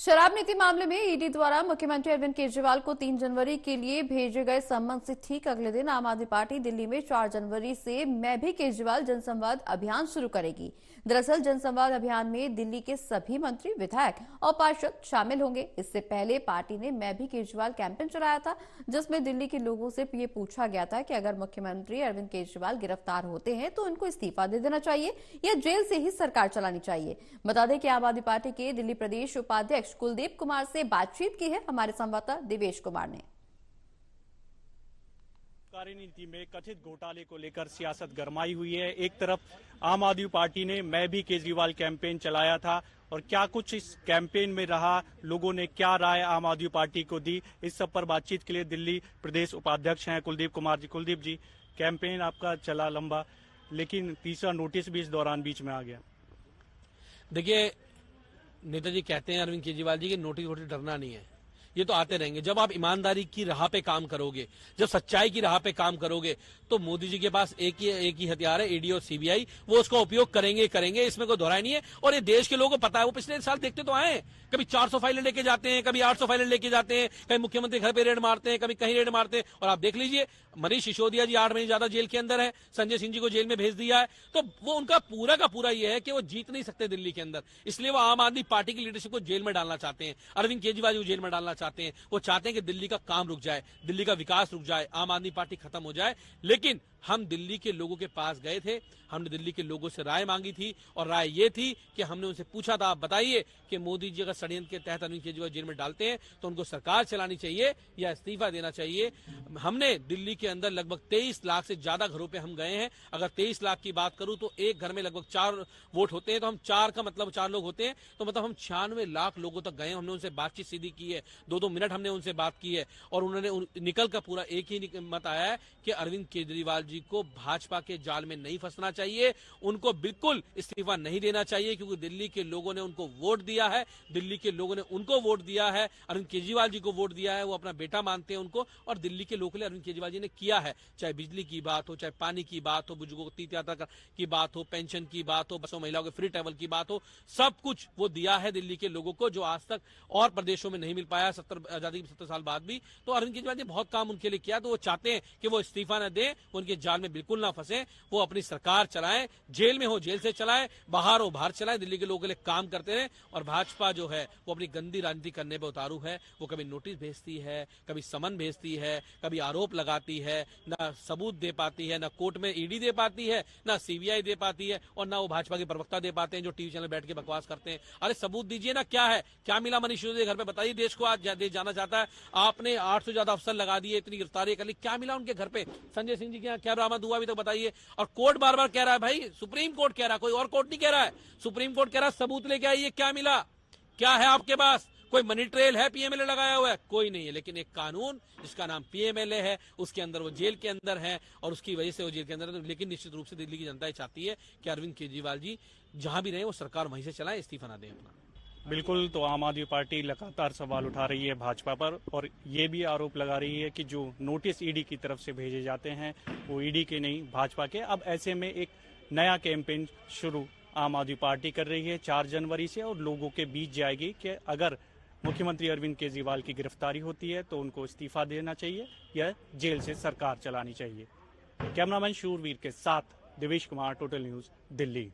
शराब नीति मामले में ईडी द्वारा मुख्यमंत्री अरविंद केजरीवाल को 3 जनवरी के लिए भेजे गए सम्मन से ठीक अगले दिन आम आदमी पार्टी दिल्ली में 4 जनवरी से मैं भी केजरीवाल जनसंवाद अभियान शुरू करेगी। दरअसल जनसंवाद अभियान में दिल्ली के सभी मंत्री, विधायक और पार्षद शामिल होंगे। इससे पहले पार्टी ने मैं भी केजरीवाल कैंपेन चलाया था, जिसमें दिल्ली के लोगों से ये पूछा गया था कि अगर मुख्यमंत्री अरविंद केजरीवाल गिरफ्तार होते हैं तो उनको इस्तीफा दे देना चाहिए या जेल से ही सरकार चलानी चाहिए। बता दें कि आम आदमी पार्टी के दिल्ली प्रदेश उपाध्यक्ष कुलदीप कुमार से बातचीत की है हमारे संवाददाता दिवेश कुमार ने। आबकारी नीति में कथित घोटाले को लेकर सियासत गरमाई हुई है। एक तरफ आम आदमी पार्टी ने मैं भी केजरीवाल कैंपेन चलाया था और क्या कुछ इस कैंपेन में रहा, लोगों ने क्या राय आम आदमी पार्टी को दी, इस सब पर बातचीत के लिए दिल्ली प्रदेश उपाध्यक्ष हैं कुलदीप कुमार जी। कुलदीप जी, कैंपेन आपका चला लंबा, लेकिन तीसरा नोटिस भी इस दौरान बीच में आ गया। देखिए, नेताजी कहते हैं अरविंद केजरीवाल जी के नोटिस डरना नहीं है, ये तो आते रहेंगे। जब आप ईमानदारी की राह पे काम करोगे, जब सच्चाई की राह पे काम करोगे, तो मोदी जी के पास एक ही हथियार है, ईडी और सीबीआई। वो उसका उपयोग करेंगे, इसमें कोई दोहराई नहीं है। और ये देश के लोगों को पता है, वो पिछले साल देखते तो आए, कभी 400 फाइलें लेके जाते हैं, कभी 800 फाइलें लेके जाते हैं, कभी मुख्यमंत्री घर पे रेड मारते हैं, कभी कहीं रेड मारते हैं। और आप देख लीजिए, मनीष सिसोदिया जी 8 महीने ज्यादा जेल के अंदर है, संजय सिंह जी को जेल में भेज दिया है। तो वो उनका पूरा का पूरा ये है कि वो जीत नहीं सकते दिल्ली के अंदर, इसलिए वो आम आदमी पार्टी की लीडरशिप को जेल में डालना चाहते हैं, अरविंद केजरीवाल जी को जेल में डालना चाहते हैं। वो चाहते हैं कि दिल्ली का काम रुक जाए, दिल्ली का विकास रुक जाए, आम आदमी पार्टी खत्म हो जाए। लेकिन हम दिल्ली के लोगों के पास गए थे, हमने दिल्ली के लोगों से राय मांगी थी और राय ये थी कि हमने उनसे पूछा था, आप बताइए कि मोदी जी अगर षड्यंत्र के तहत अरविंद केजरीवाल जेल में डालते हैं तो उनको सरकार चलानी चाहिए या इस्तीफा देना चाहिए। हमने दिल्ली के अंदर लगभग 23 लाख से ज्यादा घरों पे हम गए हैं। अगर 23 लाख की बात करूं तो एक घर में लगभग 4 वोट होते हैं, तो हम 4 का मतलब 4 लोग होते हैं, तो मतलब हम 96 लाख लोगों तक गए। हमने उनसे बातचीत सीधी की है, 2-2 मिनट हमने उनसे बात की है और उन्होंने निकल का पूरा एक ही मत आया है कि अरविंद केजरीवाल जी को भाजपा के जाल में नहीं फंसना चाहिए, उनको बिल्कुल इस्तीफा नहीं देना चाहिए, क्योंकि दिल्ली के लोगों ने उनको वोट दिया है, दिल्ली के लोगों ने उनको वोट दिया है, अरविंद केजरीवाल जी को वोट दिया है, वो अपना बेटा मानते हैं उनको। और दिल्ली के लोगों ने अरविंद केजरीवाल जी ने किया है, चाहे बिजली की बात हो, चाहे पानी की बात हो, बुजुर्गों को तीर्थ यात्रा की बात हो, पेंशन की बात हो, बसों महिलाओं के फ्री ट्रैवल की बात हो, सब कुछ वो दिया है दिल्ली के लोगों को, जो आज तक और प्रदेशों में नहीं मिल पाया आजादी के 70 साल बाद भी। तो अरविंद केजरीवाल जी बहुत काम उनके लिए किया, तो वो चाहते हैं कि वो इस्तीफा न दें, उनके जाल में बिल्कुल ना फंसे, वो अपनी सरकार चलाएं, जेल में हो जेल से चलाएं, बाहर हो बाहर चलाएं, दिल्ली के लोगों के लिए काम करते रहे। और भाजपा जो है वो अपनी गंदी राजनीति करने पर उतारू है। वो कभी नोटिस भेजती है, कभी समन भेजती है, कभी आरोप लगाती है, ना सबूत दे पाती है, ना कोर्ट में ईडी दे पाती है, ना सीबीआई दे पाती है, और ना वो भाजपा के प्रवक्ता दे पाते हैं जो टीवी चैनल बैठ के बकवास करते हैं। अरे सबूत दीजिए ना, क्या है, क्या मिला मनीष सिसोदिया घर पे, बताइए। देश को आज देश जाना चाहता है, आपने 800 से ज्यादा अफसर लगा दिए, इतनी गिरफ्तारी कर ली, क्या मिला उनके घर पे? संजय सिंह जी के यहाँ क्या बरामद हुआ अभी तक बताइए। और कोर्ट बार बार कह रहा है, भाई सुप्रीम कोर्ट कह रहा है, कोई और कोर्ट नहीं कह रहा है, सुप्रीम कोर्ट कह रहा है सबूत लेके आइए, क्या मिला, क्या है आपके पास? कोई मनी ट्रेल है पीएमएलए लगाया हुआ है? कोई नहीं है। लेकिन एक कानून जिसका नाम पीएमएलए है, उसके अंदर वो जेल के अंदर है और उसकी वजह से वो जेल के अंदर है। लेकिन निश्चित रूप से दिल्ली की जनता चाहती है कि अरविंद केजरीवाल जी जहां भी रहे वो सरकार वहीं से चलाए, इस्तीफा ना दें अपना। बिल्कुल, तो आम आदमी पार्टी लगातार सवाल उठा रही है भाजपा पर और ये भी आरोप लगा रही है कि जो नोटिस ईडी की तरफ से भेजे जाते हैं वो ईडी के नहीं, भाजपा के। अब ऐसे में एक नया कैंपेन शुरू आम आदमी पार्टी कर रही है 4 जनवरी से और लोगों के बीच जाएगी कि अगर मुख्यमंत्री अरविंद केजरीवाल की गिरफ्तारी होती है तो उनको इस्तीफा देना चाहिए या जेल से सरकार चलानी चाहिए। कैमरामैन शूरवीर के साथ दिवेश कुमार, टोटल न्यूज, दिल्ली।